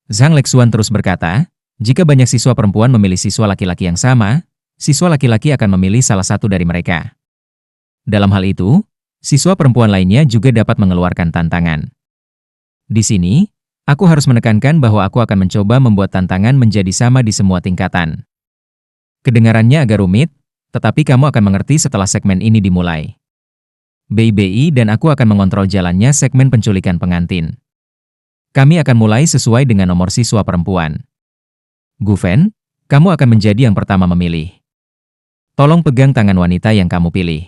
Zhang Lexuan terus berkata, jika banyak siswa perempuan memilih siswa laki-laki yang sama, siswa laki-laki akan memilih salah satu dari mereka. Dalam hal itu, siswa perempuan lainnya juga dapat mengeluarkan tantangan. Di sini, aku harus menekankan bahwa aku akan mencoba membuat tantangan menjadi sama di semua tingkatan. Kedengarannya agak rumit, tetapi kamu akan mengerti setelah segmen ini dimulai. BBI dan aku akan mengontrol jalannya segmen penculikan pengantin. Kami akan mulai sesuai dengan nomor siswa perempuan. Gufen, kamu akan menjadi yang pertama memilih. Tolong pegang tangan wanita yang kamu pilih.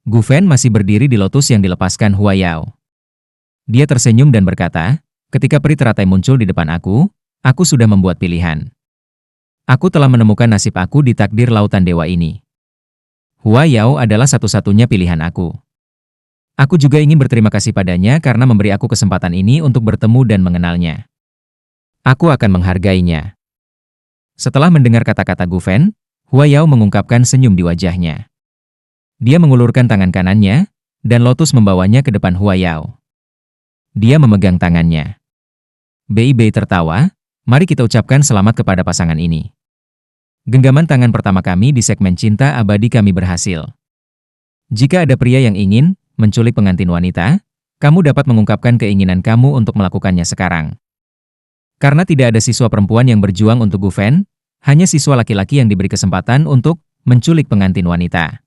Gufen masih berdiri di lotus yang dilepaskan Hua Yao. Dia tersenyum dan berkata, ketika peri teratai muncul di depan aku sudah membuat pilihan. Aku telah menemukan nasib aku di takdir lautan dewa ini. Hua Yao adalah satu-satunya pilihan aku. Aku juga ingin berterima kasih padanya karena memberi aku kesempatan ini untuk bertemu dan mengenalnya. Aku akan menghargainya. Setelah mendengar kata-kata Gufen, Hua Yao mengungkapkan senyum di wajahnya. Dia mengulurkan tangan kanannya, dan lotus membawanya ke depan Hua Yao. Dia memegang tangannya. Bei tertawa, mari kita ucapkan selamat kepada pasangan ini. Genggaman tangan pertama kami di segmen cinta abadi kami berhasil. Jika ada pria yang ingin menculik pengantin wanita, kamu dapat mengungkapkan keinginan kamu untuk melakukannya sekarang. Karena tidak ada siswa perempuan yang berjuang untuk Gufen, hanya siswa laki-laki yang diberi kesempatan untuk menculik pengantin wanita.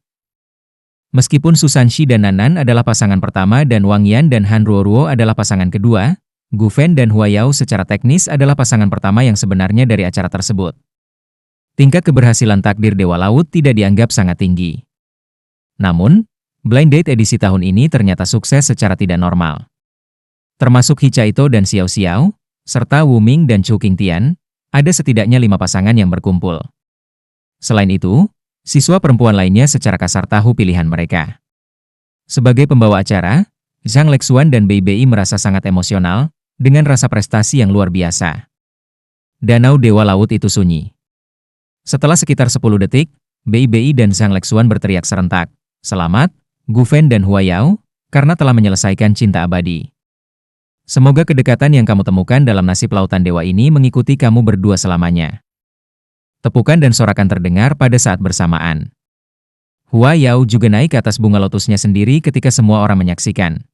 Meskipun Susanshi dan Nanan adalah pasangan pertama dan Wang Yan dan Han Ruoruo adalah pasangan kedua, Gufen dan Hua Yao secara teknis adalah pasangan pertama yang sebenarnya dari acara tersebut. Tingkat keberhasilan takdir Dewa Laut tidak dianggap sangat tinggi. Namun, Blind Date edisi tahun ini ternyata sukses secara tidak normal. Termasuk He Chaito dan Xiao Xiao, serta Wu Ming dan Chu Qingtian, ada setidaknya 5 pasangan yang berkumpul. Selain itu, siswa perempuan lainnya secara kasar tahu pilihan mereka. Sebagai pembawa acara, Zhang Lexuan dan BBI merasa sangat emosional dengan rasa prestasi yang luar biasa. Danau Dewa Laut itu sunyi. Setelah sekitar 10 detik, BBI dan Zhang Lexuan berteriak serentak, "Selamat, Gufen dan Hua Yao, karena telah menyelesaikan cinta abadi. Semoga kedekatan yang kamu temukan dalam nasib lautan dewa ini mengikuti kamu berdua selamanya." Tepukan dan sorakan terdengar pada saat bersamaan. Hua Yao juga naik ke atas bunga lotusnya sendiri ketika semua orang menyaksikan.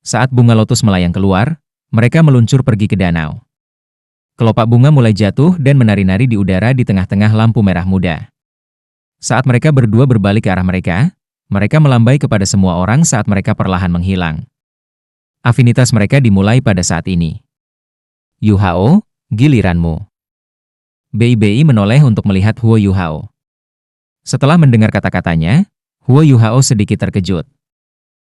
Saat bunga lotus melayang keluar, mereka meluncur pergi ke danau. Kelopak bunga mulai jatuh dan menari-nari di udara di tengah-tengah lampu merah muda. Saat mereka berdua berbalik ke arah mereka melambai kepada semua orang saat mereka perlahan menghilang. Afinitas mereka dimulai pada saat ini. Yu Hao, giliranmu. BBI menoleh untuk melihat Huo Yu Hao. Setelah mendengar kata-katanya, Huo Yu Hao sedikit terkejut.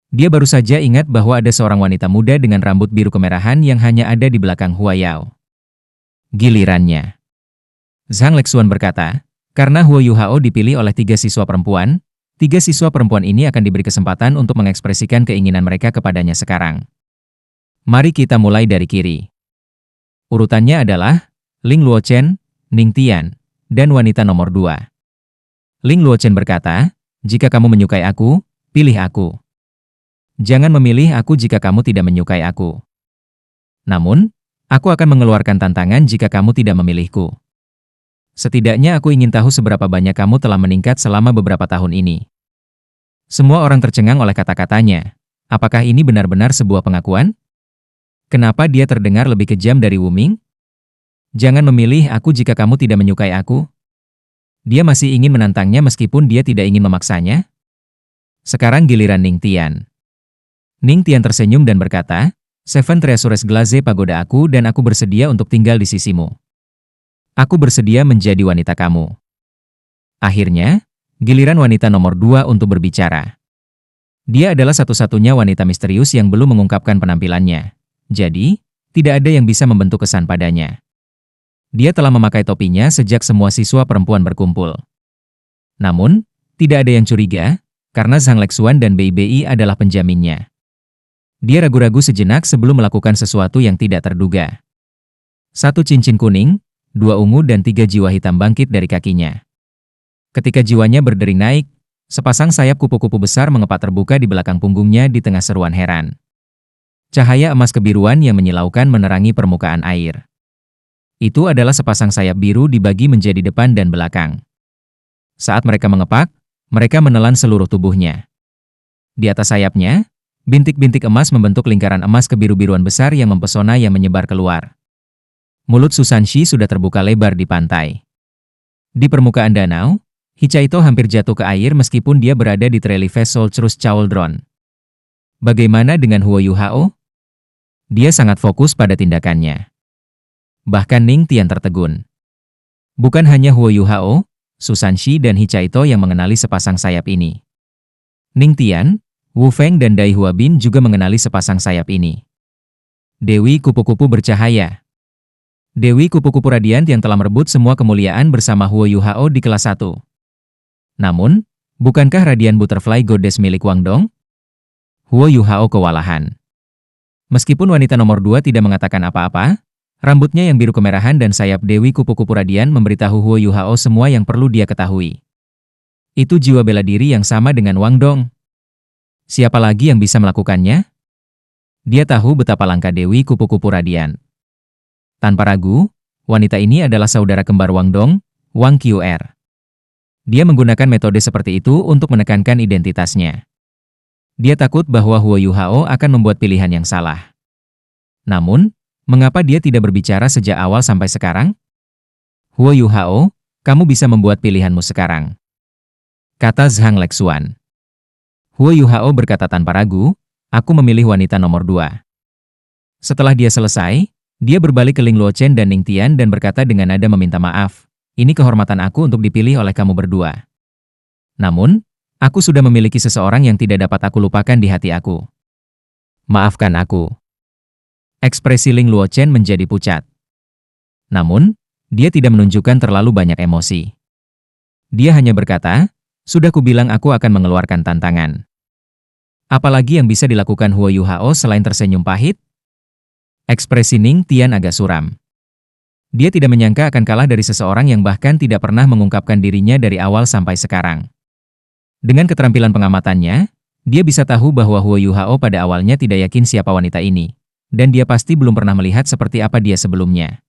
Dia baru saja ingat bahwa ada seorang wanita muda dengan rambut biru kemerahan yang hanya ada di belakang Hua Yao. Gilirannya. Zhang Lexuan berkata, karena Huo Yu Hao dipilih oleh 3 siswa perempuan, 3 siswa perempuan ini akan diberi kesempatan untuk mengekspresikan keinginan mereka kepadanya sekarang. Mari kita mulai dari kiri. Urutannya adalah Ling Luochen, Ning Tian, dan wanita nomor 2. Ling Luochen berkata, jika kamu menyukai aku, pilih aku. Jangan memilih aku jika kamu tidak menyukai aku. Namun, aku akan mengeluarkan tantangan jika kamu tidak memilihku. Setidaknya aku ingin tahu seberapa banyak kamu telah meningkat selama beberapa tahun ini. Semua orang tercengang oleh kata-katanya. Apakah ini benar-benar sebuah pengakuan? Kenapa dia terdengar lebih kejam dari Wu Ming? Jangan memilih aku jika kamu tidak menyukai aku. Dia masih ingin menantangnya meskipun dia tidak ingin memaksanya. Sekarang giliran Ning Tian. Ning Tian tersenyum dan berkata, Seven Treasures Glaze pagoda aku dan aku bersedia untuk tinggal di sisimu. Aku bersedia menjadi wanita kamu. Akhirnya, giliran wanita nomor 2 untuk berbicara. Dia adalah satu-satunya wanita misterius yang belum mengungkapkan penampilannya. Jadi, tidak ada yang bisa membentuk kesan padanya. Dia telah memakai topinya sejak semua siswa perempuan berkumpul. Namun, tidak ada yang curiga, karena Zhang Lexuan dan BBI adalah penjaminnya. Dia ragu-ragu sejenak sebelum melakukan sesuatu yang tidak terduga. 1 cincin kuning, 2 ungu dan 3 jiwa hitam bangkit dari kakinya. Ketika jiwanya berdering naik, sepasang sayap kupu-kupu besar mengepak terbuka di belakang punggungnya di tengah seruan heran. Cahaya emas kebiruan yang menyilaukan menerangi permukaan air. Itu adalah sepasang sayap biru dibagi menjadi depan dan belakang. Saat mereka mengepak, mereka menelan seluruh tubuhnya. Di atas sayapnya, bintik-bintik emas membentuk lingkaran emas kebiru-biruan besar yang mempesona yang menyebar keluar. Mulut Susanshi sudah terbuka lebar di pantai. Di permukaan danau, Hichaito hampir jatuh ke air meskipun dia berada di Trelife Solcherus Cauldron. Bagaimana dengan Huo Yuhao? Dia sangat fokus pada tindakannya. Bahkan Ning Tian tertegun. Bukan hanya Huo Yuhao, Susanshi dan Hichaito yang mengenali sepasang sayap ini. Ning Tian, Wu Feng dan Dai Huabin juga mengenali sepasang sayap ini. Dewi Kupu-Kupu Bercahaya. Dewi Kupu-Kupu Radiant yang telah merebut semua kemuliaan bersama Huo Yuhao di kelas 1. Namun, bukankah Radiant Butterfly Goddess milik Wang Dong? Huo Yuhao kewalahan. Meskipun wanita nomor 2 tidak mengatakan apa-apa, rambutnya yang biru kemerahan dan sayap Dewi Kupu-Kupu Radiant memberitahu Huo Yuhao semua yang perlu dia ketahui. Itu jiwa bela diri yang sama dengan Wang Dong. Siapa lagi yang bisa melakukannya? Dia tahu betapa langka Dewi Kupu-Kupu Radiant. Tanpa ragu, wanita ini adalah saudara kembar Wang Dong, Wang Qr. Dia menggunakan metode seperti itu untuk menekankan identitasnya. Dia takut bahwa Huo Yuhao akan membuat pilihan yang salah. Namun, mengapa dia tidak berbicara sejak awal sampai sekarang? Huo Yuhao, kamu bisa membuat pilihanmu sekarang, kata Zhang Lexuan. Huo Yuhao berkata tanpa ragu, aku memilih wanita nomor 2. Setelah dia selesai, dia berbalik ke Ling Luochen dan Ning Tian dan berkata dengan nada meminta maaf, ini kehormatan aku untuk dipilih oleh kamu berdua. Namun, aku sudah memiliki seseorang yang tidak dapat aku lupakan di hati aku. Maafkan aku. Ekspresi Ling Luochen menjadi pucat. Namun, dia tidak menunjukkan terlalu banyak emosi. Dia hanya berkata, sudah kubilang aku akan mengeluarkan tantangan. Apalagi yang bisa dilakukan Huo Yuhao selain tersenyum pahit? Ekspresi Ning Tian agak suram. Dia tidak menyangka akan kalah dari seseorang yang bahkan tidak pernah mengungkapkan dirinya dari awal sampai sekarang. Dengan keterampilan pengamatannya, dia bisa tahu bahwa Huo Yuhao pada awalnya tidak yakin siapa wanita ini, dan dia pasti belum pernah melihat seperti apa dia sebelumnya.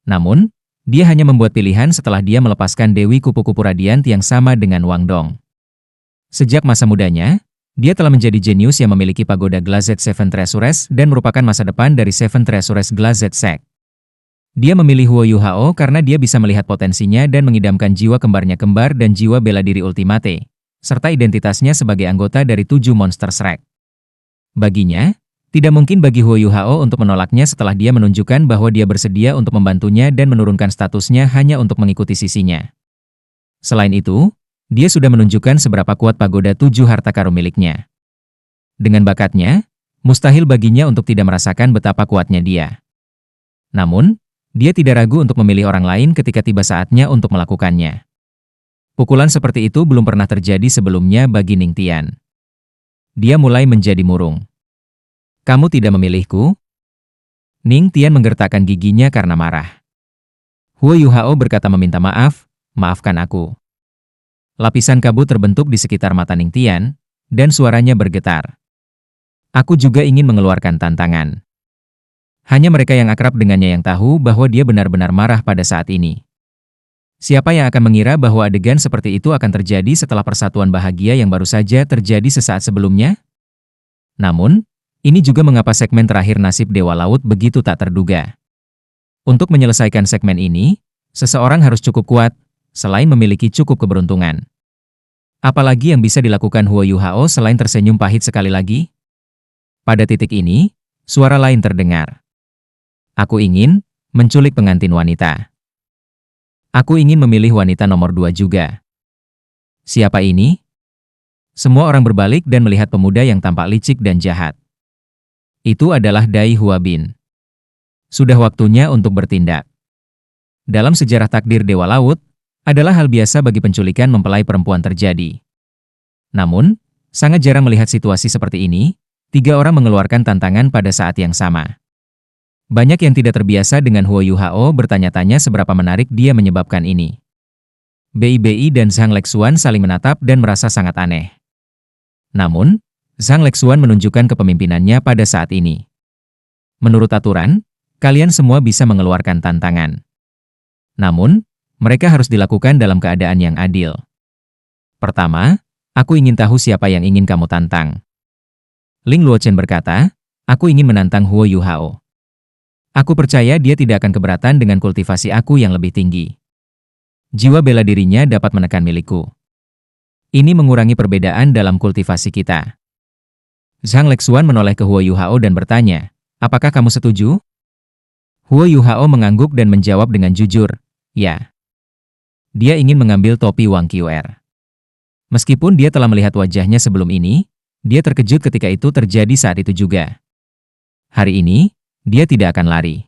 Namun, dia hanya membuat pilihan setelah dia melepaskan Dewi Kupu-Kupu Radiant yang sama dengan Wang Dong. Sejak masa mudanya, dia telah menjadi jenius yang memiliki pagoda Glazed Seven Treasures dan merupakan masa depan dari Seven Treasures Glazed Sect. Dia memilih Huo Yuhao karena dia bisa melihat potensinya dan mengidamkan jiwa kembarnya kembar dan jiwa bela diri ultimate, serta identitasnya sebagai anggota dari 7 monster Shrek. Baginya, tidak mungkin bagi Huo Yuhao untuk menolaknya setelah dia menunjukkan bahwa dia bersedia untuk membantunya dan menurunkan statusnya hanya untuk mengikuti sisinya. Selain itu, dia sudah menunjukkan seberapa kuat pagoda 7 harta karun miliknya. Dengan bakatnya, mustahil baginya untuk tidak merasakan betapa kuatnya dia. Namun, dia tidak ragu untuk memilih orang lain ketika tiba saatnya untuk melakukannya. Pukulan seperti itu belum pernah terjadi sebelumnya bagi Ning Tian. Dia mulai menjadi murung. Kamu tidak memilihku? Ning Tian menggertakkan giginya karena marah. Huo Yuhao berkata meminta maaf, maafkan aku. Lapisan kabut terbentuk di sekitar mata Ning Tian, dan suaranya bergetar. Aku juga ingin mengeluarkan tantangan. Hanya mereka yang akrab dengannya yang tahu bahwa dia benar-benar marah pada saat ini. Siapa yang akan mengira bahwa adegan seperti itu akan terjadi setelah persatuan bahagia yang baru saja terjadi sesaat sebelumnya? Namun, ini juga mengapa segmen terakhir nasib Dewa Laut begitu tak terduga. Untuk menyelesaikan segmen ini, seseorang harus cukup kuat, selain memiliki cukup keberuntungan. Apalagi yang bisa dilakukan Huo Yuhao selain tersenyum pahit sekali lagi? Pada titik ini, suara lain terdengar. Aku ingin menculik pengantin wanita. Aku ingin memilih wanita nomor 2 juga. Siapa ini? Semua orang berbalik dan melihat pemuda yang tampak licik dan jahat. Itu adalah Dai Huabin. Sudah waktunya untuk bertindak. Dalam sejarah takdir Dewa Laut, adalah hal biasa bagi penculikan mempelai perempuan terjadi. Namun, sangat jarang melihat situasi seperti ini, 3 orang mengeluarkan tantangan pada saat yang sama. Banyak yang tidak terbiasa dengan Huo Yuhao bertanya-tanya seberapa menarik dia menyebabkan ini. BIBI dan Zhang Lexuan saling menatap dan merasa sangat aneh. Namun, Zhang Lexuan menunjukkan kepemimpinannya pada saat ini. Menurut aturan, kalian semua bisa mengeluarkan tantangan. Namun, mereka harus dilakukan dalam keadaan yang adil. Pertama, aku ingin tahu siapa yang ingin kamu tantang. Ling Luochen berkata, aku ingin menantang Huo Yuhao. Aku percaya dia tidak akan keberatan dengan kultivasi aku yang lebih tinggi. Jiwa bela dirinya dapat menekan milikku. Ini mengurangi perbedaan dalam kultivasi kita. Zhang Lexuan menoleh ke Huo Yuhao dan bertanya, apakah kamu setuju? Huo Yuhao mengangguk dan menjawab dengan jujur, ya. Dia ingin mengambil topi Wang Qiuer. Meskipun dia telah melihat wajahnya sebelum ini, dia terkejut ketika itu terjadi saat itu juga. Hari ini, dia tidak akan lari.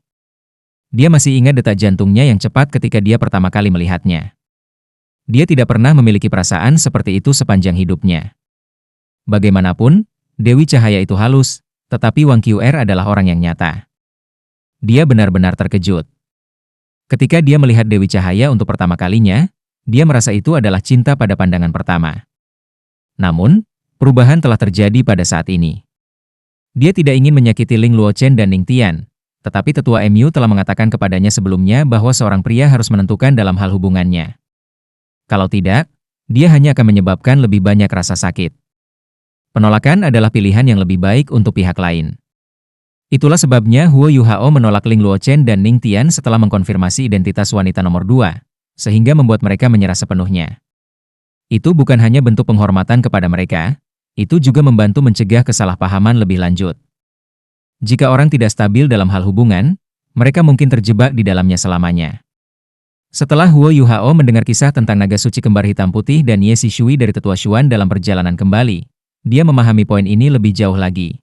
Dia masih ingat detak jantungnya yang cepat ketika dia pertama kali melihatnya. Dia tidak pernah memiliki perasaan seperti itu sepanjang hidupnya. Bagaimanapun, Dewi Cahaya itu halus, tetapi Wang Qiuer adalah orang yang nyata. Dia benar-benar terkejut. Ketika dia melihat Dewi Cahaya untuk pertama kalinya, dia merasa itu adalah cinta pada pandangan pertama. Namun, perubahan telah terjadi pada saat ini. Dia tidak ingin menyakiti Ling Luochen dan Ning Tian, tetapi tetua MU telah mengatakan kepadanya sebelumnya bahwa seorang pria harus menentukan dalam hal hubungannya. Kalau tidak, dia hanya akan menyebabkan lebih banyak rasa sakit. Penolakan adalah pilihan yang lebih baik untuk pihak lain. Itulah sebabnya Huo Yuhao menolak Ling Luochen dan Ning Tian setelah mengkonfirmasi identitas wanita nomor 2, sehingga membuat mereka menyerah sepenuhnya. Itu bukan hanya bentuk penghormatan kepada mereka, itu juga membantu mencegah kesalahpahaman lebih lanjut. Jika orang tidak stabil dalam hal hubungan, mereka mungkin terjebak di dalamnya selamanya. Setelah Huo Yuhao mendengar kisah tentang naga suci kembar hitam putih dan Ye Shishui dari tetua Xuan dalam perjalanan kembali, dia memahami poin ini lebih jauh lagi.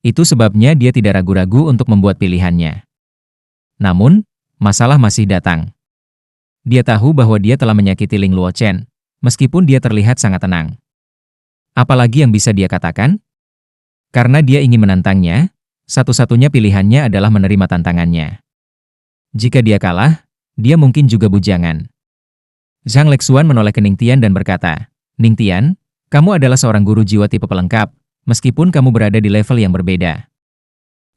Itu sebabnya dia tidak ragu-ragu untuk membuat pilihannya. Namun, masalah masih datang. Dia tahu bahwa dia telah menyakiti Ling Luochen, meskipun dia terlihat sangat tenang. Apalagi yang bisa dia katakan? Karena dia ingin menantangnya, satu-satunya pilihannya adalah menerima tantangannya. Jika dia kalah, dia mungkin juga bujangan. Zhang Lexuan menoleh ke Ning Tian dan berkata, Ning Tian, kamu adalah seorang guru jiwa tipe pelengkap, meskipun kamu berada di level yang berbeda.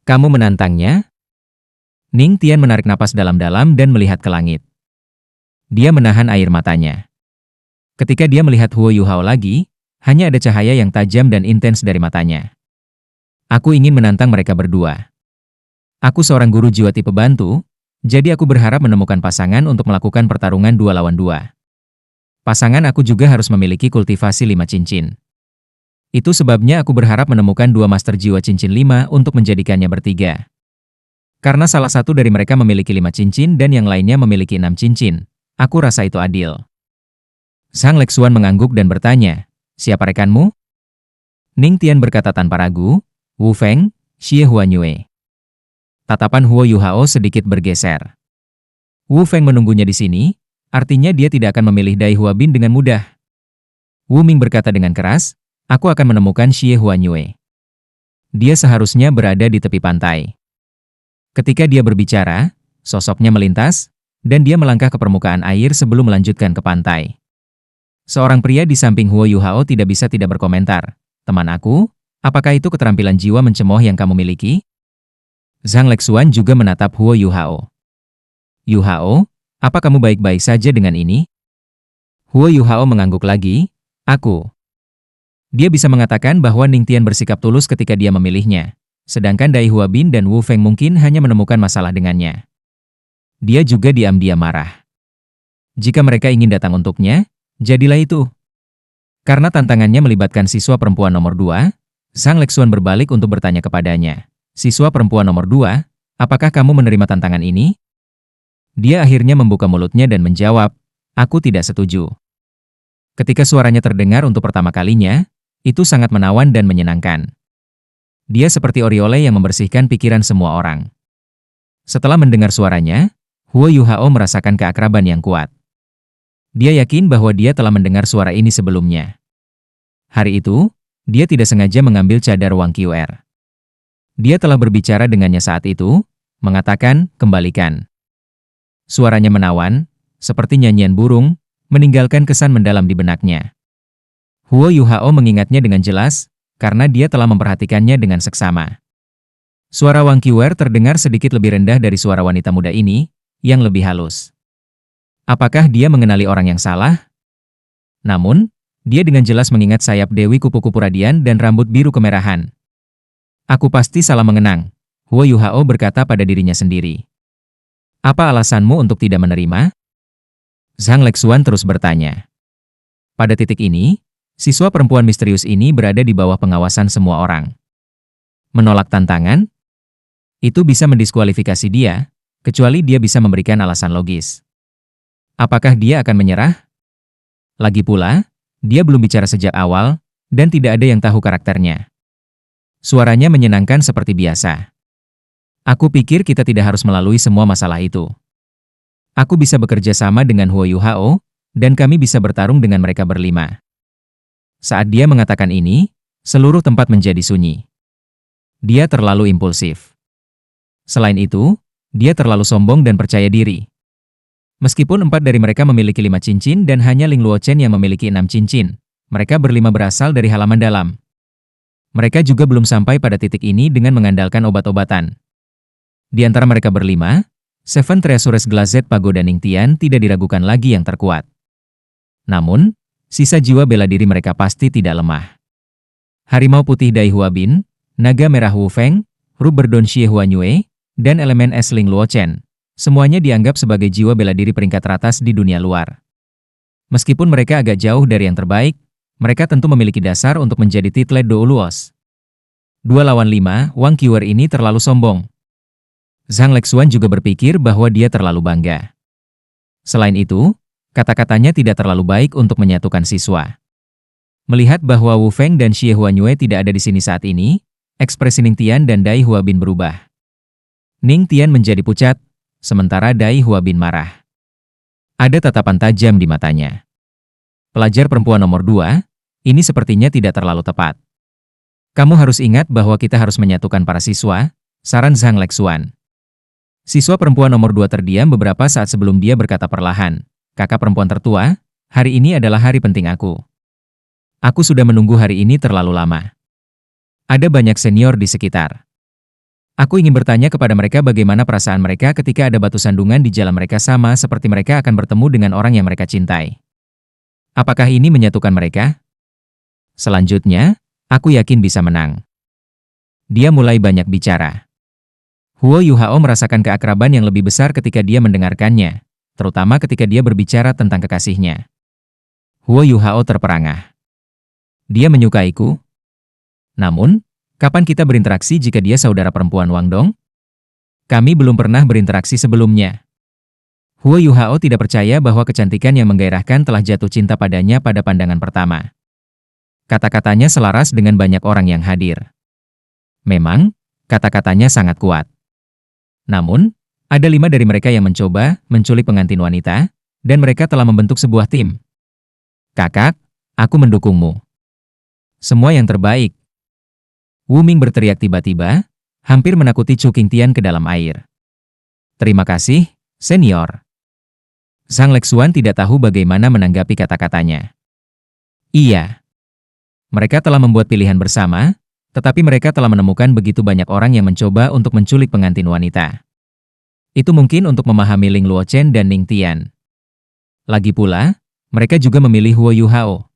Kamu menantangnya? Ning Tian menarik napas dalam-dalam dan melihat ke langit. Dia menahan air matanya. Ketika dia melihat Huo Yuhao lagi, hanya ada cahaya yang tajam dan intens dari matanya. Aku ingin menantang mereka berdua. Aku seorang guru jiwa tipe bantu, jadi aku berharap menemukan pasangan untuk melakukan pertarungan 2 lawan 2. Pasangan aku juga harus memiliki kultivasi 5 cincin. Itu sebabnya aku berharap menemukan 2 master jiwa cincin 5 untuk menjadikannya bertiga. Karena salah satu dari mereka memiliki 5 cincin dan yang lainnya memiliki 6 cincin, aku rasa itu adil. Zhang Lexuan mengangguk dan bertanya, siapa rekanmu? Ning Tian berkata tanpa ragu, Wu Feng, Xie Huanyue. Tatapan Huo Yuhao sedikit bergeser. Wu Feng menunggunya di sini, artinya dia tidak akan memilih Dai Huabin dengan mudah. Wu Ming berkata dengan keras, aku akan menemukan Xie Huanyue. Dia seharusnya berada di tepi pantai. Ketika dia berbicara, sosoknya melintas, dan dia melangkah ke permukaan air sebelum melanjutkan ke pantai. Seorang pria di samping Huo Yuhao tidak bisa tidak berkomentar. Teman aku, apakah itu keterampilan jiwa mencemooh yang kamu miliki? Zhang Lexuan juga menatap Huo Yuhao. Yuhao, apa kamu baik-baik saja dengan ini? Huo Yuhao mengangguk lagi, aku. Dia bisa mengatakan bahwa Ning Tian bersikap tulus ketika dia memilihnya, sedangkan Dai Huabin dan Wu Feng mungkin hanya menemukan masalah dengannya. Dia juga diam-diam marah. Jika mereka ingin datang untuknya, jadilah itu. Karena tantangannya melibatkan siswa perempuan nomor 2, Zhang Lexuan berbalik untuk bertanya kepadanya, siswa perempuan nomor 2, apakah kamu menerima tantangan ini? Dia akhirnya membuka mulutnya dan menjawab, aku tidak setuju. Ketika suaranya terdengar untuk pertama kalinya, itu sangat menawan dan menyenangkan. Dia seperti Oriole yang membersihkan pikiran semua orang. Setelah mendengar suaranya, Huo Yuhao merasakan keakraban yang kuat. Dia yakin bahwa dia telah mendengar suara ini sebelumnya. Hari itu, dia tidak sengaja mengambil cadar Wang Qiuer. Dia telah berbicara dengannya saat itu, mengatakan, kembalikan. Suaranya menawan, seperti nyanyian burung, meninggalkan kesan mendalam di benaknya. Huo Yuhao mengingatnya dengan jelas, karena dia telah memperhatikannya dengan seksama. Suara Wang Qiwer terdengar sedikit lebih rendah dari suara wanita muda ini, yang lebih halus. Apakah dia mengenali orang yang salah? Namun, dia dengan jelas mengingat sayap Dewi kupu-kupu radian dan rambut biru kemerahan. Aku pasti salah mengenang, Huo Yuhao berkata pada dirinya sendiri. Apa alasanmu untuk tidak menerima? Zhang Lexuan terus bertanya. Pada titik ini, siswa perempuan misterius ini berada di bawah pengawasan semua orang. Menolak tantangan? Itu bisa mendiskualifikasi dia, kecuali dia bisa memberikan alasan logis. Apakah dia akan menyerah? Lagi pula, dia belum bicara sejak awal, dan tidak ada yang tahu karakternya. Suaranya menyenangkan seperti biasa. Aku pikir kita tidak harus melalui semua masalah itu. Aku bisa bekerja sama dengan Huo Yuhao, dan kami bisa bertarung dengan mereka berlima. Saat dia mengatakan ini, seluruh tempat menjadi sunyi. Dia terlalu impulsif. Selain itu, dia terlalu sombong dan percaya diri. Meskipun 4 dari mereka memiliki 5 cincin dan hanya Ling Luochen yang memiliki 6 cincin, mereka berlima berasal dari halaman dalam. Mereka juga belum sampai pada titik ini dengan mengandalkan obat-obatan. Di antara mereka berlima, Seven Treasures Glazed Pagoda Ningtian tidak diragukan lagi yang terkuat. Namun, sisa jiwa bela diri mereka pasti tidak lemah. Harimau Putih Dai Huabin, Naga Merah Wu Feng, Rubber Xie Huanyue, dan elemen es Ling Luochen, semuanya dianggap sebagai jiwa bela diri peringkat teratas di dunia luar. Meskipun mereka agak jauh dari yang terbaik, mereka tentu memiliki dasar untuk menjadi titlet Do Luos. 2 lawan 5, Wang Qiwer ini terlalu sombong. Zhang Lexuan juga berpikir bahwa dia terlalu bangga. Selain itu, kata-katanya tidak terlalu baik untuk menyatukan siswa. Melihat bahwa Wu Feng dan Xie Huanyue tidak ada di sini saat ini, ekspresi Ning Tian dan Dai Huabin berubah. Ning Tian menjadi pucat, sementara Dai Huabin marah. Ada tatapan tajam di matanya. Pelajar perempuan nomor 2, ini sepertinya tidak terlalu tepat. Kamu harus ingat bahwa kita harus menyatukan para siswa, saran Zhang Lexuan. Siswa perempuan nomor 2 terdiam beberapa saat sebelum dia berkata perlahan, kakak perempuan tertua, hari ini adalah hari penting aku. Aku sudah menunggu hari ini terlalu lama. Ada banyak senior di sekitar. Aku ingin bertanya kepada mereka bagaimana perasaan mereka ketika ada batu sandungan di jalan mereka sama seperti mereka akan bertemu dengan orang yang mereka cintai. Apakah ini menyatukan mereka? Selanjutnya, aku yakin bisa menang. Dia mulai banyak bicara. Huo Yuhao merasakan keakraban yang lebih besar ketika dia mendengarkannya, terutama ketika dia berbicara tentang kekasihnya. Huo Yuhao terperangah. Dia menyukaiku? Namun, kapan kita berinteraksi jika dia saudara perempuan Wang Dong? Kami belum pernah berinteraksi sebelumnya. Huo Yuhao tidak percaya bahwa kecantikan yang menggairahkan telah jatuh cinta padanya pada pandangan pertama. Kata-katanya selaras dengan banyak orang yang hadir. Memang, kata-katanya sangat kuat. Namun, ada 5 dari mereka yang mencoba menculik pengantin wanita, dan mereka telah membentuk sebuah tim. Kakak, aku mendukungmu. Semua yang terbaik. Wu Ming berteriak tiba-tiba, hampir menakuti Chu Qingtian ke dalam air. Terima kasih, senior. Zhang Lexuan tidak tahu bagaimana menanggapi kata-katanya. Iya. Mereka telah membuat pilihan bersama, tetapi mereka telah menemukan begitu banyak orang yang mencoba untuk menculik pengantin wanita. Itu mungkin untuk memahami Ling Luochen dan Ning Tian. Lagi pula, mereka juga memilih Huo Yuhao.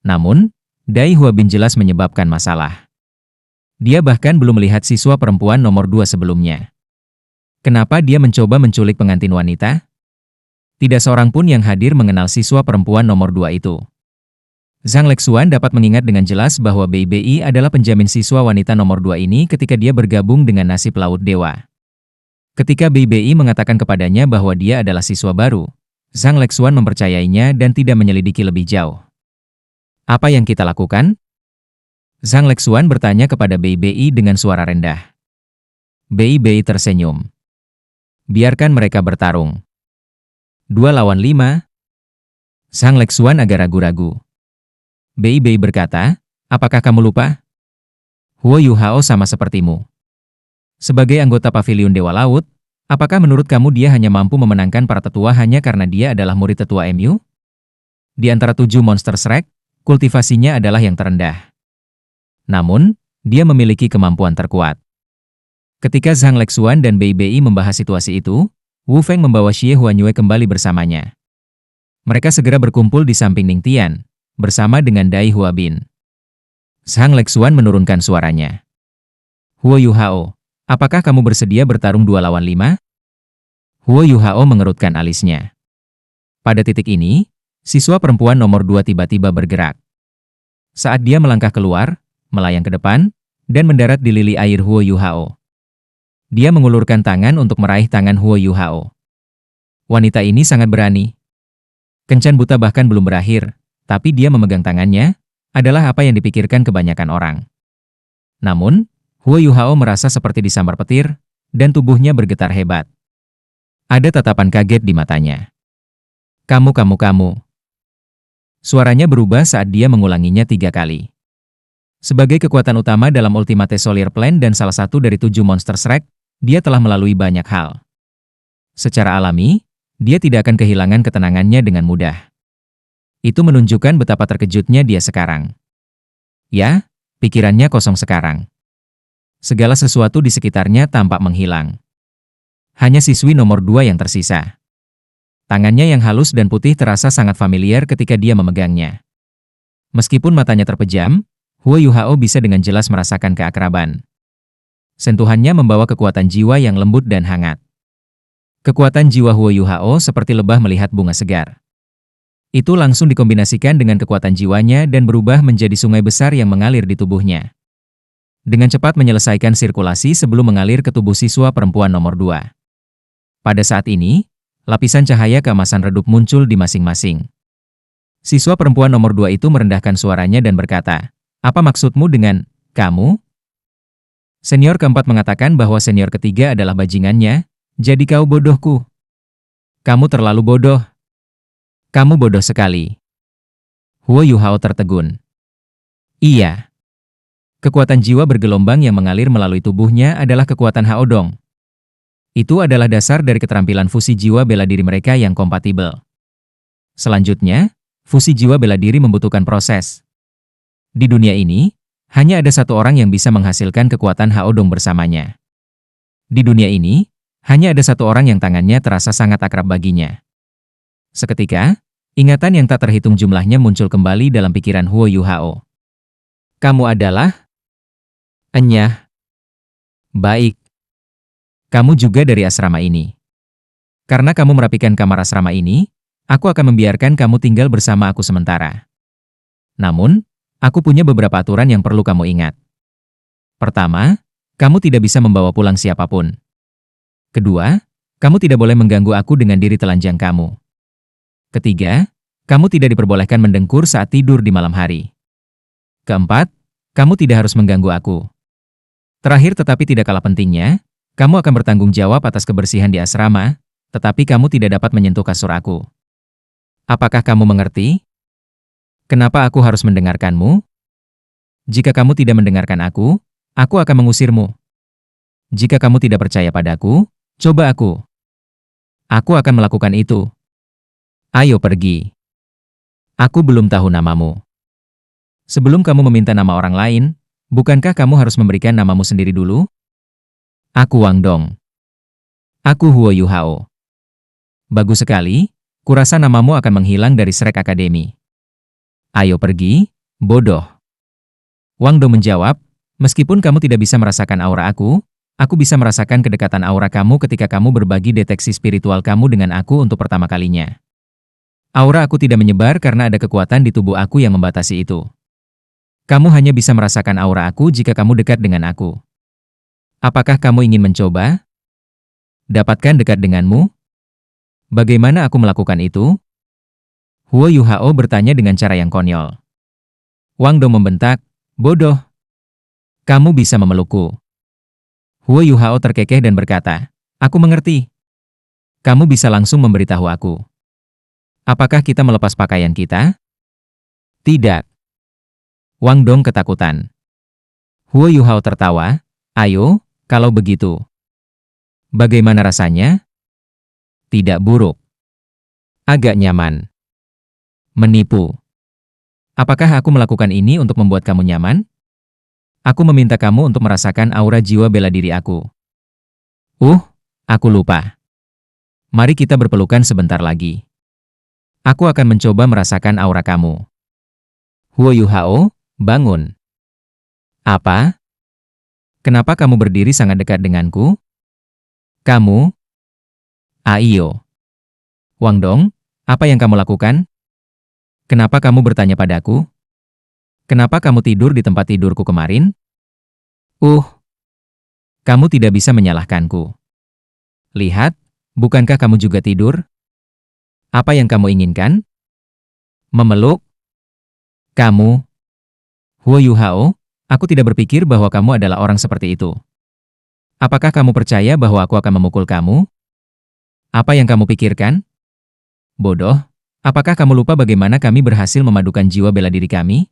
Namun, Dai Huabin jelas menyebabkan masalah. Dia bahkan belum melihat siswa perempuan nomor 2 sebelumnya. Kenapa dia mencoba menculik pengantin wanita? Tidak seorang pun yang hadir mengenal siswa perempuan nomor 2 itu. Zhang Lexuan dapat mengingat dengan jelas bahwa BBI adalah penjamin siswa wanita nomor 2 ini ketika dia bergabung dengan nasib Laut Dewa. Ketika BBI mengatakan kepadanya bahwa dia adalah siswa baru, Zhang Lexuan mempercayainya dan tidak menyelidiki lebih jauh. Apa yang kita lakukan? Zhang Lexuan bertanya kepada BBI dengan suara rendah. BBI tersenyum. Biarkan mereka bertarung. 2 lawan 5. Zhang Lexuan agak ragu-ragu. BBI berkata, apakah kamu lupa? Huo Yuhao sama sepertimu. Sebagai anggota Paviliun Dewa Laut, apakah menurut kamu dia hanya mampu memenangkan para tetua hanya karena dia adalah murid tetua MU? Di antara 7 monster Shrek, kultivasinya adalah yang terendah. Namun, dia memiliki kemampuan terkuat. Ketika Zhang Lexuan dan Bei Bei membahas situasi itu, Wu Feng membawa Xie Huanyue kembali bersamanya. Mereka segera berkumpul di samping Ning Tian, bersama dengan Dai Huabin. Zhang Lexuan menurunkan suaranya. Huo Yuhao, apakah kamu bersedia bertarung 2 lawan 5? Huo Yuhao mengerutkan alisnya. Pada titik ini, siswa perempuan nomor 2 tiba-tiba bergerak. Saat dia melangkah keluar, melayang ke depan, dan mendarat di lili air Huo Yuhao. Dia mengulurkan tangan untuk meraih tangan Huo Yuhao. Wanita ini sangat berani. Kencan buta bahkan belum berakhir, tapi dia memegang tangannya, adalah apa yang dipikirkan kebanyakan orang. Namun, Huo Yuhao merasa seperti disambar petir, dan tubuhnya bergetar hebat. Ada tatapan kaget di matanya. Kamu. Suaranya berubah saat dia mengulanginya 3 kali. Sebagai kekuatan utama dalam Ultimate Solar Plan dan salah satu dari 7 monster Shrek, dia telah melalui banyak hal. Secara alami, dia tidak akan kehilangan ketenangannya dengan mudah. Itu menunjukkan betapa terkejutnya dia sekarang. Ya, pikirannya kosong sekarang. Segala sesuatu di sekitarnya tampak menghilang. Hanya siswi nomor 2 yang tersisa. Tangannya yang halus dan putih terasa sangat familiar ketika dia memegangnya. Meskipun matanya terpejam, Huo Yuhao bisa dengan jelas merasakan keakraban. Sentuhannya membawa kekuatan jiwa yang lembut dan hangat. Kekuatan jiwa Huo Yuhao seperti lebah melihat bunga segar. Itu langsung dikombinasikan dengan kekuatan jiwanya dan berubah menjadi sungai besar yang mengalir di tubuhnya. Dengan cepat menyelesaikan sirkulasi sebelum mengalir ke tubuh siswa perempuan nomor 2. Pada saat ini, lapisan cahaya keemasan redup muncul di masing-masing. Siswa perempuan nomor 2 itu merendahkan suaranya dan berkata, "Apa maksudmu dengan kamu?" Senior keempat mengatakan bahwa senior ketiga adalah bajingannya, jadi kau bodohku. Kamu terlalu bodoh. Kamu bodoh sekali. Huo Yuhao tertegun. Iya. Kekuatan jiwa bergelombang yang mengalir melalui tubuhnya adalah kekuatan Haodong. Itu adalah dasar dari keterampilan fusi jiwa bela diri mereka yang kompatibel. Selanjutnya, fusi jiwa bela diri membutuhkan proses. Di dunia ini, hanya ada satu orang yang bisa menghasilkan kekuatan Haodong bersamanya. Di dunia ini, hanya ada satu orang yang tangannya terasa sangat akrab baginya. Seketika, ingatan yang tak terhitung jumlahnya muncul kembali dalam pikiran Huo Yuhao. Kamu adalah? Enyah. Baik. Kamu juga dari asrama ini. Karena kamu merapikan kamar asrama ini, aku akan membiarkan kamu tinggal bersama aku sementara. Namun, aku punya beberapa aturan yang perlu kamu ingat. Pertama, kamu tidak bisa membawa pulang siapapun. Kedua, kamu tidak boleh mengganggu aku dengan diri telanjang kamu. Ketiga, kamu tidak diperbolehkan mendengkur saat tidur di malam hari. Keempat, kamu tidak harus mengganggu aku. Terakhir tetapi tidak kalah pentingnya, kamu akan bertanggung jawab atas kebersihan di asrama, tetapi kamu tidak dapat menyentuh kasur aku. Apakah kamu mengerti? Kenapa aku harus mendengarkanmu? Jika kamu tidak mendengarkan aku akan mengusirmu. Jika kamu tidak percaya padaku, coba aku. Aku akan melakukan itu. Ayo pergi. Aku belum tahu namamu. Sebelum kamu meminta nama orang lain, bukankah kamu harus memberikan namamu sendiri dulu? Aku Wang Dong. Aku Huo Yuhao. Bagus sekali, kurasa namamu akan menghilang dari Shrek Academy. Ayo pergi, bodoh. Wang Dong menjawab, meskipun kamu tidak bisa merasakan aura aku bisa merasakan kedekatan aura kamu ketika kamu berbagi deteksi spiritual kamu dengan aku untuk pertama kalinya. Aura aku tidak menyebar karena ada kekuatan di tubuh aku yang membatasi itu. Kamu hanya bisa merasakan aura aku jika kamu dekat dengan aku. Apakah kamu ingin mencoba? Dapatkan dekat denganmu? Bagaimana aku melakukan itu? Huo Yuhao bertanya dengan cara yang konyol. Wang Dong membentak, bodoh. Kamu bisa memelukku. Huo Yuhao terkekeh dan berkata, aku mengerti. Kamu bisa langsung memberitahu aku. Apakah kita melepas pakaian kita? Tidak. Wang Dong ketakutan. Huo Yuhao tertawa, ayo, kalau begitu. Bagaimana rasanya? Tidak buruk. Agak nyaman. Menipu. Apakah aku melakukan ini untuk membuat kamu nyaman? Aku meminta kamu untuk merasakan aura jiwa bela diri aku. Aku lupa. Mari kita berpelukan sebentar lagi. Aku akan mencoba merasakan aura kamu. Huo Yuhao, bangun. Apa? Kenapa kamu berdiri sangat dekat denganku? Kamu? Aiyo. Wang Dong, apa yang kamu lakukan? Kenapa kamu bertanya padaku? Kenapa kamu tidur di tempat tidurku kemarin? Kamu tidak bisa menyalahkanku. Lihat, bukankah kamu juga tidur? Apa yang kamu inginkan? Memeluk? Kamu? Huo Yuhao, aku tidak berpikir bahwa kamu adalah orang seperti itu. Apakah kamu percaya bahwa aku akan memukul kamu? Apa yang kamu pikirkan? Bodoh, apakah kamu lupa bagaimana kami berhasil memadukan jiwa bela diri kami?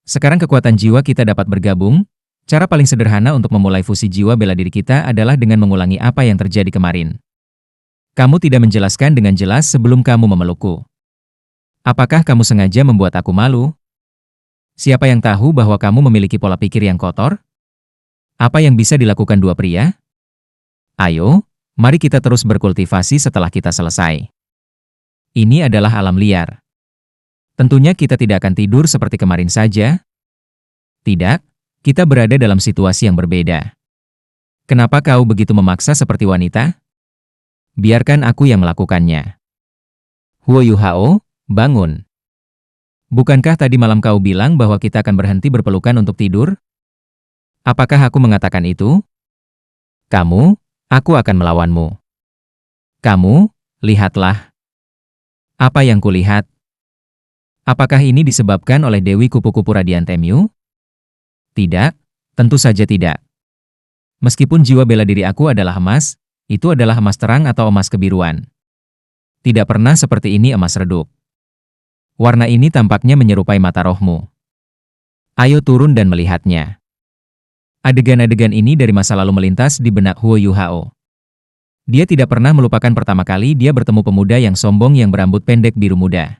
Sekarang kekuatan jiwa kita dapat bergabung. Cara paling sederhana untuk memulai fusi jiwa bela diri kita adalah dengan mengulangi apa yang terjadi kemarin. Kamu tidak menjelaskan dengan jelas sebelum kamu memelukku. Apakah kamu sengaja membuat aku malu? Siapa yang tahu bahwa kamu memiliki pola pikir yang kotor? Apa yang bisa dilakukan dua pria? Ayo, mari kita terus berkultivasi setelah kita selesai. Ini adalah alam liar. Tentunya kita tidak akan tidur seperti kemarin saja. Tidak. Kita berada dalam situasi yang berbeda. Kenapa kau begitu memaksa seperti wanita? Biarkan aku yang melakukannya. Huo Yuhao, bangun. Bukankah tadi malam kau bilang bahwa kita akan berhenti berpelukan untuk tidur? Apakah aku mengatakan itu? Aku akan melawanmu. Kamu, lihatlah. Apa yang kulihat? Apakah ini disebabkan oleh Dewi Kupu-Kupu Radian Tenyu? Tidak, tentu saja tidak. Meskipun jiwa bela diri aku adalah emas, itu adalah emas terang atau emas kebiruan. Tidak pernah seperti ini emas redup. Warna ini tampaknya menyerupai mata rohmu. Ayo turun dan melihatnya. Adegan-adegan ini dari masa lalu melintas di benak Huo Yuhao. Dia tidak pernah melupakan pertama kali dia bertemu pemuda yang sombong yang berambut pendek biru muda.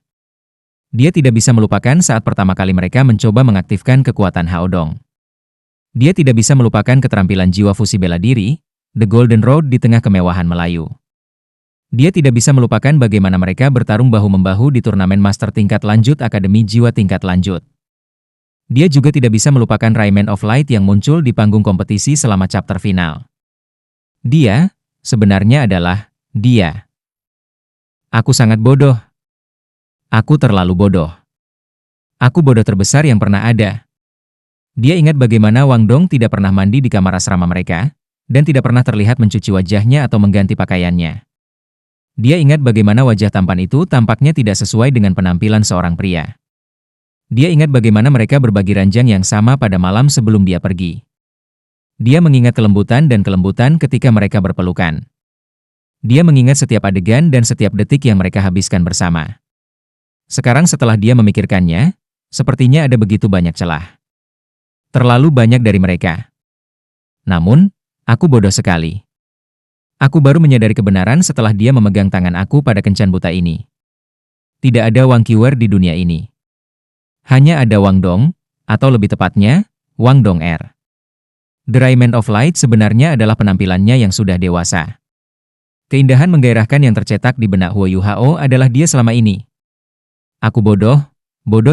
Dia tidak bisa melupakan saat pertama kali mereka mencoba mengaktifkan kekuatan Hao Dong. Dia tidak bisa melupakan keterampilan jiwa fusi bela diri, The Golden Road di tengah kemewahan Melayu. Dia tidak bisa melupakan bagaimana mereka bertarung bahu-membahu di turnamen master tingkat lanjut Akademi Jiwa tingkat lanjut. Dia juga tidak bisa melupakan Rayman of Light yang muncul di panggung kompetisi selama chapter final. Dia, sebenarnya adalah, dia. Aku sangat bodoh. Aku terlalu bodoh. Aku bodoh terbesar yang pernah ada. Dia ingat bagaimana Wang Dong tidak pernah mandi di kamar asrama mereka, dan tidak pernah terlihat mencuci wajahnya atau mengganti pakaiannya. Dia ingat bagaimana wajah tampan itu tampaknya tidak sesuai dengan penampilan seorang pria. Dia ingat bagaimana mereka berbagi ranjang yang sama pada malam sebelum dia pergi. Dia mengingat kelembutan ketika mereka berpelukan. Dia mengingat setiap adegan dan setiap detik yang mereka habiskan bersama. Sekarang setelah dia memikirkannya, sepertinya ada begitu banyak celah. Terlalu banyak dari mereka. Namun, aku bodoh sekali. Aku baru menyadari kebenaran setelah dia memegang tangan aku pada kencan buta ini. Tidak ada Wang Qiwer di dunia ini. Hanya ada Wang Dong, atau lebih tepatnya, Wang Dong R. The Rayman of Light sebenarnya adalah penampilannya yang sudah dewasa. Keindahan menggairahkan yang tercetak di benak Huo Yuhao adalah dia selama ini. Aku bodoh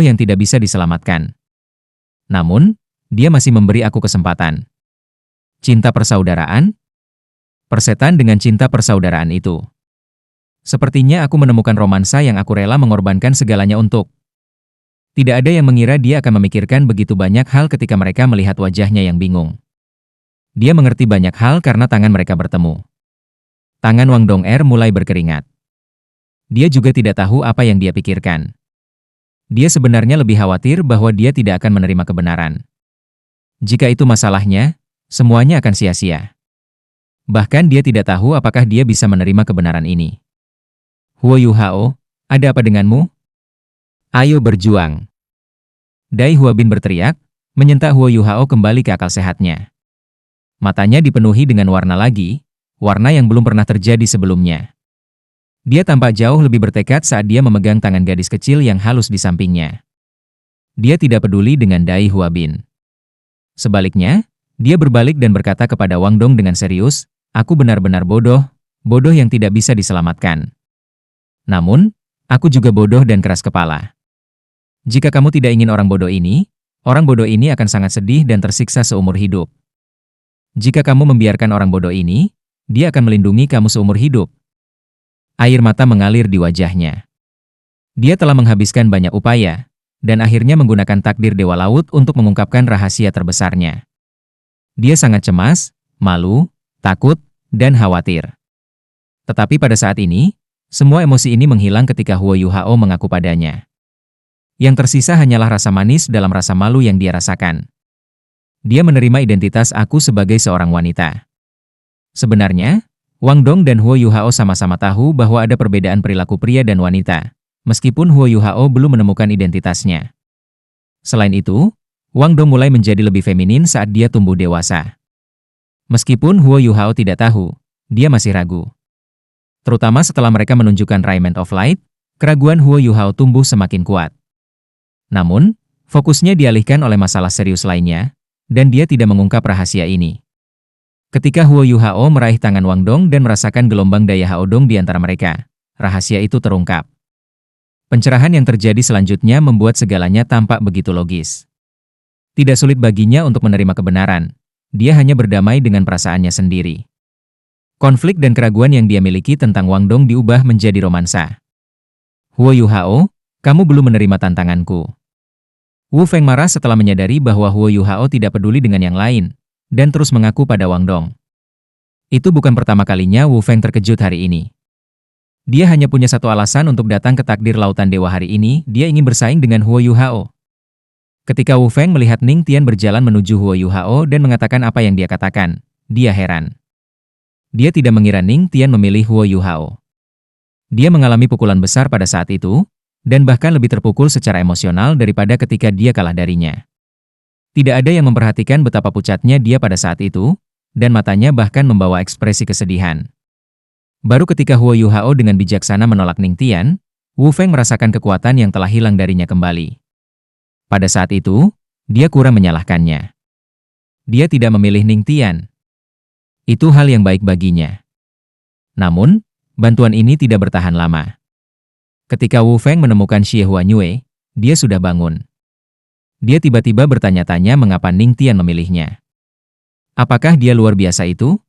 yang tidak bisa diselamatkan. Namun, dia masih memberi aku kesempatan. Cinta persaudaraan? Persetan dengan cinta persaudaraan itu. Sepertinya aku menemukan romansa yang aku rela mengorbankan segalanya untuk. Tidak ada yang mengira dia akan memikirkan begitu banyak hal ketika mereka melihat wajahnya yang bingung. Dia mengerti banyak hal karena tangan mereka bertemu. Tangan Wang Dong Er mulai berkeringat. Dia juga tidak tahu apa yang dia pikirkan. Dia sebenarnya lebih khawatir bahwa dia tidak akan menerima kebenaran. Jika itu masalahnya, semuanya akan sia-sia. Bahkan dia tidak tahu apakah dia bisa menerima kebenaran ini. Huo Yuhao, ada apa denganmu? Ayo berjuang. Dai Huabin berteriak, menyentak Huo Yuhao kembali ke akal sehatnya. Matanya dipenuhi dengan warna lagi, warna yang belum pernah terjadi sebelumnya. Dia tampak jauh lebih bertekad saat dia memegang tangan gadis kecil yang halus di sampingnya. Dia tidak peduli dengan Dai Huabin. Sebaliknya, dia berbalik dan berkata kepada Wang Dong dengan serius, "Aku benar-benar bodoh, bodoh yang tidak bisa diselamatkan. Namun, aku juga bodoh dan keras kepala. Jika kamu tidak ingin orang bodoh ini akan sangat sedih dan tersiksa seumur hidup. Jika kamu membiarkan orang bodoh ini, dia akan melindungi kamu seumur hidup." Air mata mengalir di wajahnya. Dia telah menghabiskan banyak upaya, dan akhirnya menggunakan takdir Dewa Laut untuk mengungkapkan rahasia terbesarnya. Dia sangat cemas, malu, takut, dan khawatir. Tetapi pada saat ini, semua emosi ini menghilang ketika Huo Yuhao mengaku padanya. Yang tersisa hanyalah rasa manis dalam rasa malu yang dia rasakan. Dia menerima identitas aku sebagai seorang wanita. Sebenarnya, Wang Dong dan Huo Yuhao sama-sama tahu bahwa ada perbedaan perilaku pria dan wanita, meskipun Huo Yuhao belum menemukan identitasnya. Selain itu, Wang Dong mulai menjadi lebih feminin saat dia tumbuh dewasa. Meskipun Huo Yuhao tidak tahu, dia masih ragu. Terutama setelah mereka menunjukkan Rayment of Light, keraguan Huo Yuhao tumbuh semakin kuat. Namun, fokusnya dialihkan oleh masalah serius lainnya, dan dia tidak mengungkap rahasia ini. Ketika Huo Yuhao meraih tangan Wang Dong dan merasakan gelombang daya Hao Dong di antara mereka, rahasia itu terungkap. Pencerahan yang terjadi selanjutnya membuat segalanya tampak begitu logis. Tidak sulit baginya untuk menerima kebenaran, dia hanya berdamai dengan perasaannya sendiri. Konflik dan keraguan yang dia miliki tentang Wang Dong diubah menjadi romansa. "Huo Yuhao, kamu belum menerima tantanganku." Wu Feng marah setelah menyadari bahwa Huo Yuhao tidak peduli dengan yang lain, dan terus mengaku pada Wang Dong. Itu bukan pertama kalinya Wu Feng terkejut hari ini. Dia hanya punya satu alasan untuk datang ke takdir lautan dewa hari ini, dia ingin bersaing dengan Huo Yuhao. Ketika Wu Feng melihat Ning Tian berjalan menuju Huo Yuhao dan mengatakan apa yang dia katakan, dia heran. Dia tidak mengira Ning Tian memilih Huo Yuhao. Dia mengalami pukulan besar pada saat itu, dan bahkan lebih terpukul secara emosional daripada ketika dia kalah darinya. Tidak ada yang memperhatikan betapa pucatnya dia pada saat itu, dan matanya bahkan membawa ekspresi kesedihan. Baru ketika Huo Yuhao dengan bijaksana menolak Ning Tian, Wu Feng merasakan kekuatan yang telah hilang darinya kembali. Pada saat itu, dia kurang menyalahkannya. Dia tidak memilih Ning Tian. Itu hal yang baik baginya. Namun, bantuan ini tidak bertahan lama. Ketika Wu Feng menemukan Xie Huanyue, dia sudah bangun. Dia tiba-tiba bertanya-tanya mengapa Ning Tian memilihnya. Apakah dia luar biasa itu?